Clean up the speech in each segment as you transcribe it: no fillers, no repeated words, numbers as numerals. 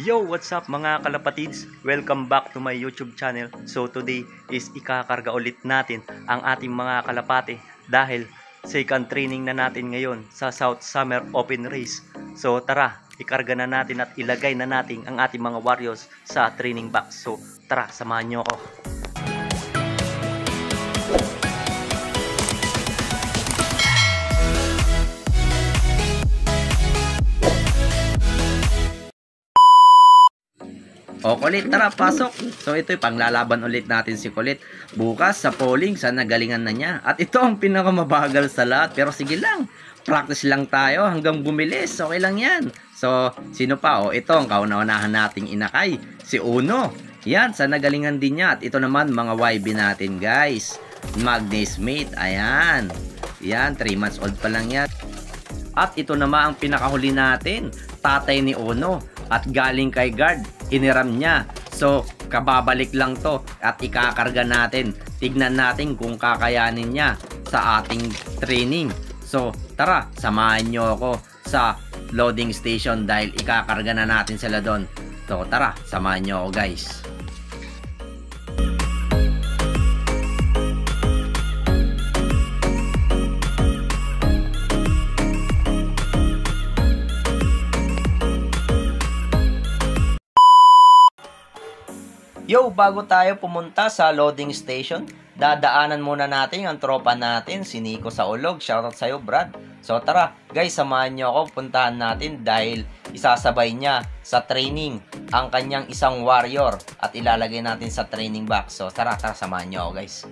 Yo, what's up mga kalapatids? Welcome back to my YouTube channel. So today is ikakarga ulit natin ang ating mga kalapate dahil second training na natin ngayon sa South Summer Open Race. So tara, ikarga na natin at ilagay na natin ang ating mga warriors sa training box. So tara, samahan nyo ako. O Kulit, tara, pasok. So ito'y panglalaban ulit natin si Kulit. Bukas sa polling, sana galingan na niya. At ito ang pinakamabagal sa lahat. Pero sige lang, practice lang tayo hanggang bumilis. Okay lang yan. So, sino pa? O ito ang kauna-unahan nating inakay. Si Uno. Yan, sana galingan din niya. At ito naman mga YB natin guys. Magnus Mate, ayan. Yan, 3 months old pa lang yan. At ito naman ang pinakahuli natin. Tatay ni Uno. At galing kay guard, iniram niya. So, kababalik lang to at ikakarga natin. Tignan natin kung kakayanin niya sa ating training. So, tara, samahan nyo ako sa loading station dahil ikakarga na natin sila doon. So, tara, samahan nyo ako guys. Yo, bago tayo pumunta sa loading station, dadaanan muna natin ang tropa natin, si Nico sa Ulog. Shoutout sa'yo, Brad. So tara, guys, samahan nyo ako, puntahan natin dahil isasabay niya sa training ang kanyang isang warrior at ilalagay natin sa training box. So tara, samahan nyo ako, guys.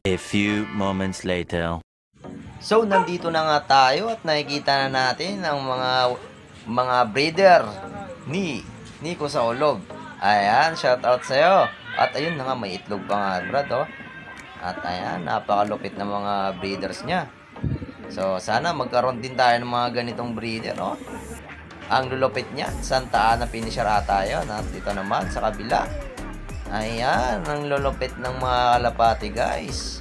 A few moments later. So, nandito na nga tayo at nakikita na natin ang mga breeder ni Nico sa Ulog. Ayan, shoutout sa'yo. At ayun na nga, may itlog pa nga, Brad, oh. At ayan, napakalupit na mga breeders niya. So, sana magkaroon din tayo ng mga ganitong breeder, oh. Ang lulupit niya, Santa Ana finisher ata yun. At dito naman, sa kabila. Ayan, ang lulupit ng mga kalapati, guys.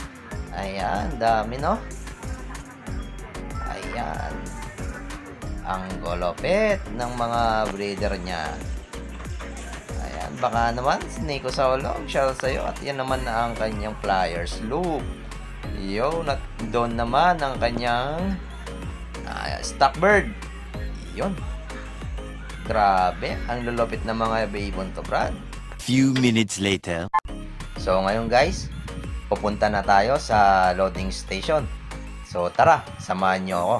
Ayan, dami, no? Ayan. Ang gulupit ng mga breeder niya. Ayan, baka naman, Nico sa Ulog, shoutout sa'yo. At yan naman ang kanyang flyers loop. Yo, doon naman ang kanyang stockbird. Yun. Grabe, ang lulupit ng mga baybon to, Brad. Few minutes later. So ngayon guys, pupunta na tayo sa loading station. So tara, samahan nyo ako.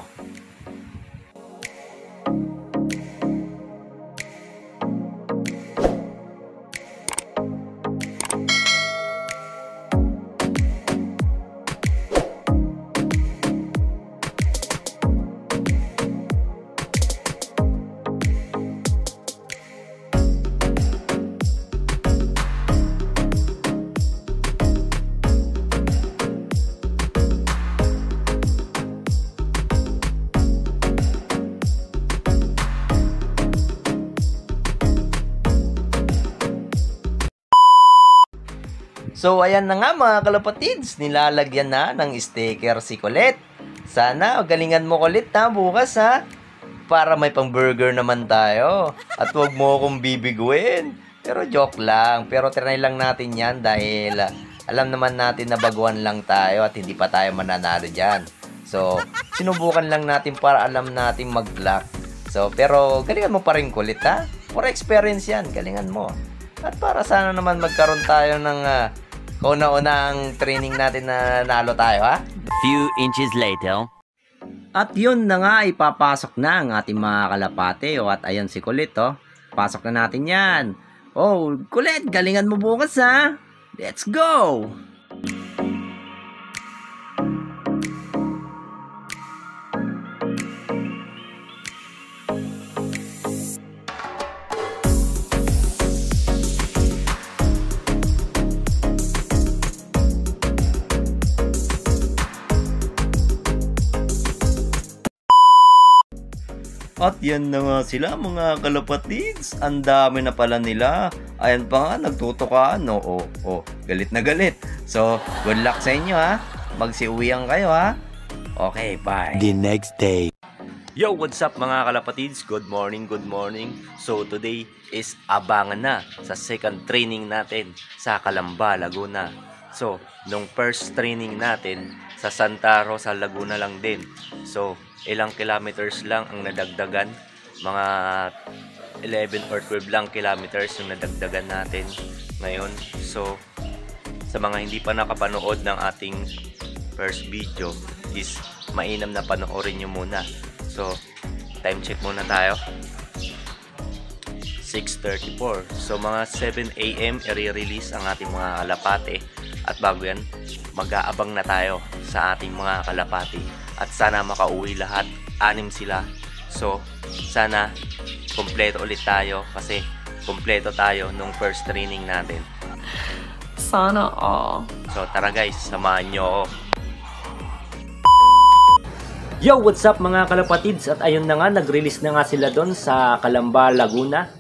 So, ayan na nga mga kalapatids, nilalagyan na ng sticker si Kulit. Sana, galingan mo Kulit ha, bukas ha. Para may pang burger naman tayo. At huwag mo akong bibiguin. Pero joke lang, pero trinay lang natin yan dahil alam naman natin na baguhan lang tayo at hindi pa tayo mananalo dyan. So, sinubukan lang natin para alam natin mag-block. So, pero galingan mo pa rin Kulit ha. For experience yan, galingan mo. At para sana naman magkaroon tayo ng kauna-unang training natin na nalo tayo, ha? Few inches later. At yun na nga, ipapasok na ang ating mga kalapate. O, at ayan si Kulit, oh. Pasok na natin yan. Oh, Kulit, galingan mo bukas, ha? Let's go! At yan na nga sila mga kalapatids. Ang dami na pala nila. Ayan pa nga, nagtutukaan. Galit na galit. So, good luck sa inyo ha. Magsiuwian kayo ha. Okay, bye. The next day. Yo, what's up mga kalapatids? Good morning, good morning. So, today is abangan na sa second training natin sa Calamba, Laguna. So, nung first training natin sa Santa Rosa, Laguna lang din. So, ilang kilometers lang ang nadagdagan. Mga 11 or 12 lang kilometers yung nadagdagan natin ngayon. So, sa mga hindi pa nakapanood ng ating first video is mainam na panoorin nyo muna. So, time check muna tayo. 6:34. So, mga 7 AM i-release ang ating mga kalapate. At bago yan, mag-aabang na tayo sa ating mga kalapate. At sana makauwi lahat. 6 sila. So, sana kompleto ulit tayo kasi kompleto tayo nung first training natin. Sana all. So, tara guys, samahan nyo ako. Yo, what's up mga kalapatids? At ayun na nga, nag-release na nga sila doon sa Calamba, Laguna.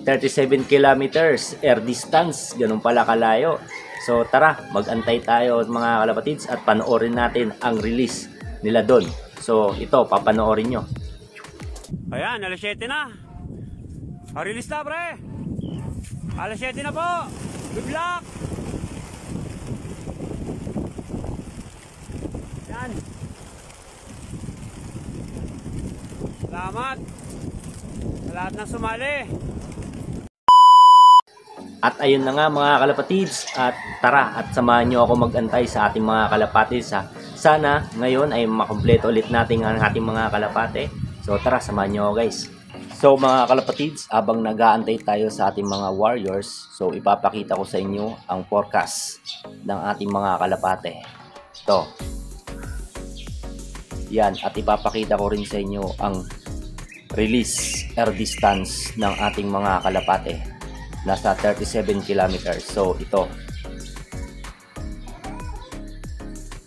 37 kilometers air distance, ganun pala kalayo. So tara, mag-antay tayo mga kalapatids at panoorin natin ang release nila doon. So ito, papanoorin nyo. Ayan, alas 7 na. Release na, pre. Alas 7 na po. Good luck. Yan. Salamat sa lahat ng sumali. At ayun na nga mga kalapatids, at tara at samahan nyo ako mag-antay sa ating mga kalapatids ha. Sana ngayon ay makompleto ulit natin ang ating mga kalapate. So tara, samahan nyo ako guys. So mga kalapatids, abang nag-aantay tayo sa ating mga warriors, so ipapakita ko sa inyo ang forecast ng ating mga kalapate. Ito. Yan, at ipapakita ko rin sa inyo ang release air distance ng ating mga kalapate. Nasa 37 kilometers. So ito.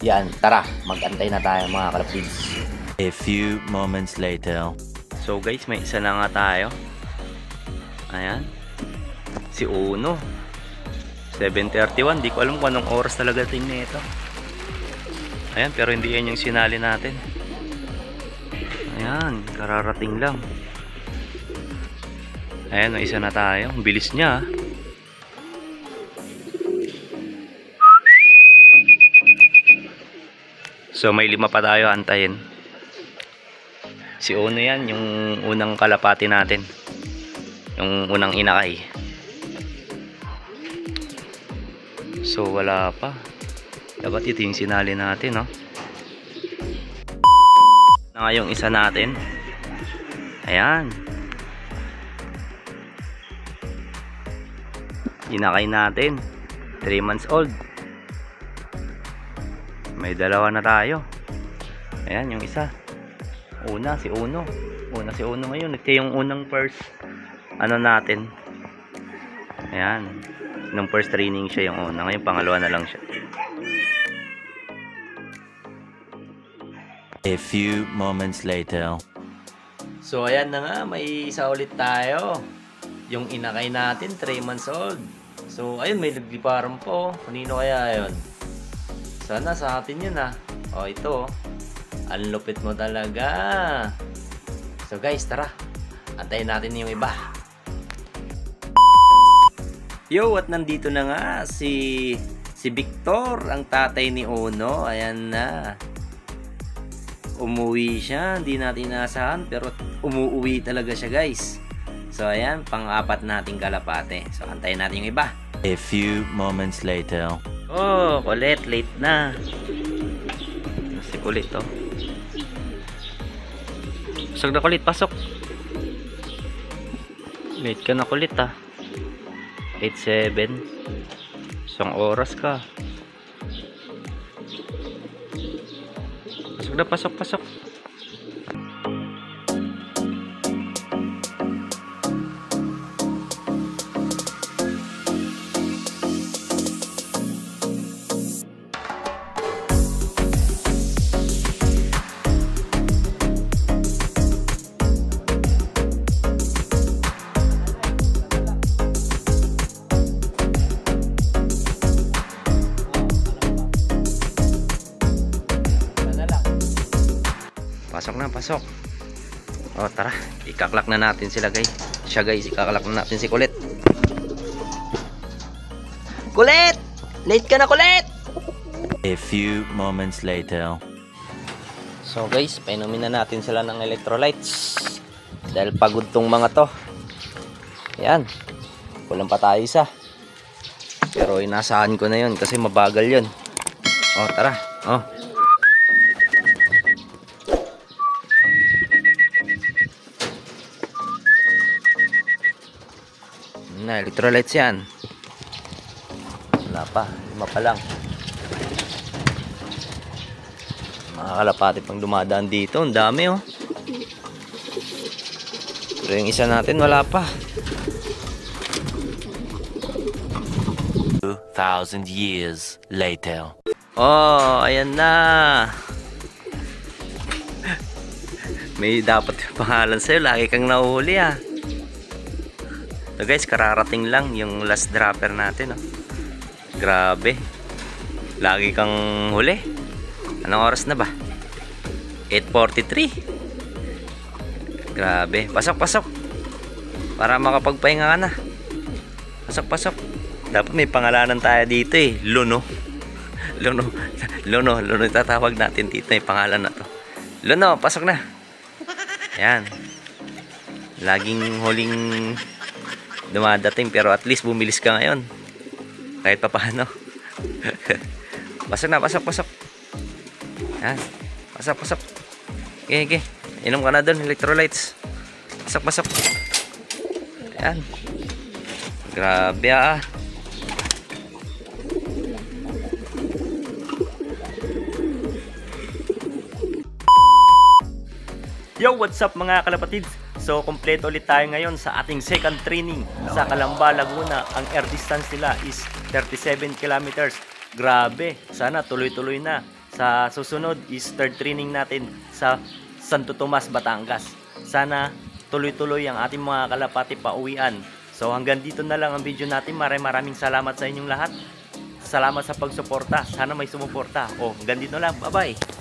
Yan, tara, mag-antay na tayo mga kalapatids. A few moments later. So guys, may isa na nga tayo. Ayan. Si Uno. 7:31. Di ko alam kung anong oras talaga tingin nito. Ayan, pero hindi yan yung sinali natin. Ayan, kararating lang. Ayan, may isa na tayo. Ang bilis niya. So may 5 pa tayo antayin. Si Uno yan, yung unang kalapati natin. Yung unang inakay. So wala pa. Dapat ito yung sinali natin, no? Na nga yung isa natin. Ayan. Inakay natin. 3 months old. May 2 na tayo. Ayan yung isa. Una si Uno. Si Uno ngayon. Ito yung unang first ano natin. Ayan. Nung first training siya yung una. Ngayon pangalawa na lang siya. A few moments later. So ayan na nga, may isa ulit tayo. Yung inakay natin, 3 months old. So ayun, may nagliparan po. Kanino kaya yun? Sana sa atin yun ha. O ito, ang lupit mo talaga. So guys, tara. Antayin natin yung iba. Yo, at nandito na nga si Victor, ang tatay ni Uno. Ayan na. Umuwi siya, hindi natin inasahan, pero umuwi talaga siya guys. So ayan, pang-4 nating kalapate. So antayin natin yung iba. A few moments later. Oh, kulit, late na. Si kulit to. Pasok na kulit, pasok. Late ka na kulit ah. 8-7. Isang oras ka. Pasok na, pasok, pasok. Pasok na, pasok. O, tara. Ikaklak na natin sila, guys. Siya, guys. Ikaklak na natin si Kulit. Kulit! Late ka na, Kulit! A few moments later. So, guys, painumin na natin sila ng electrolytes. Dahil pagod tong mga to. Yan. Kulang pa tayo isa. Pero inasahan ko na yun kasi mabagal yun. O, tara. O. Na, electrolytes yan. Wala pa, 5 pa lang. Mga kalapati pang dumadaan dito, ang dami oh. Pero yung isa natin wala pa. 2,000 years later. Oh, ayan na. May dapat yung pangalan sa'yo, lagi kang nahuhuli ah. So guys, kararating lang yung last dropper natin oh. Grabe. Lagi kang huli. Anong oras na ba? 8:43. Grabe. Pasok, pasok. Para makapagpahinga ka na. Pasok, pasok. Dapat may pangalanan tayo dito eh. Luno. Luno. Luno. Luno tatawag natin dito. May pangalan na to. Luno, pasok na. Yan. Laging huling dumadating pero at least bumilis ka ngayon kahit pa paano. Pasok na, pasok, pasok. Yan. Pasok, pasok. Okay, okay. Inom ka na dun, electrolytes. Pasok, pasok. Yan. Grabe ah. Yo, what's up mga kalapatids? So, kompleto ulit tayo ngayon sa ating second training sa Calamba, Laguna. Ang air distance nila is 37 kilometers. Grabe, sana tuloy-tuloy na. Sa susunod is third training natin sa Santo Tomas, Batangas. Sana tuloy-tuloy ang ating mga kalapati pauwian. So, hanggang dito na lang ang video natin. Maraming salamat sa inyong lahat. Salamat sa pagsuporta. Sana may sumuporta. O, hanggang dito lang. Bye-bye.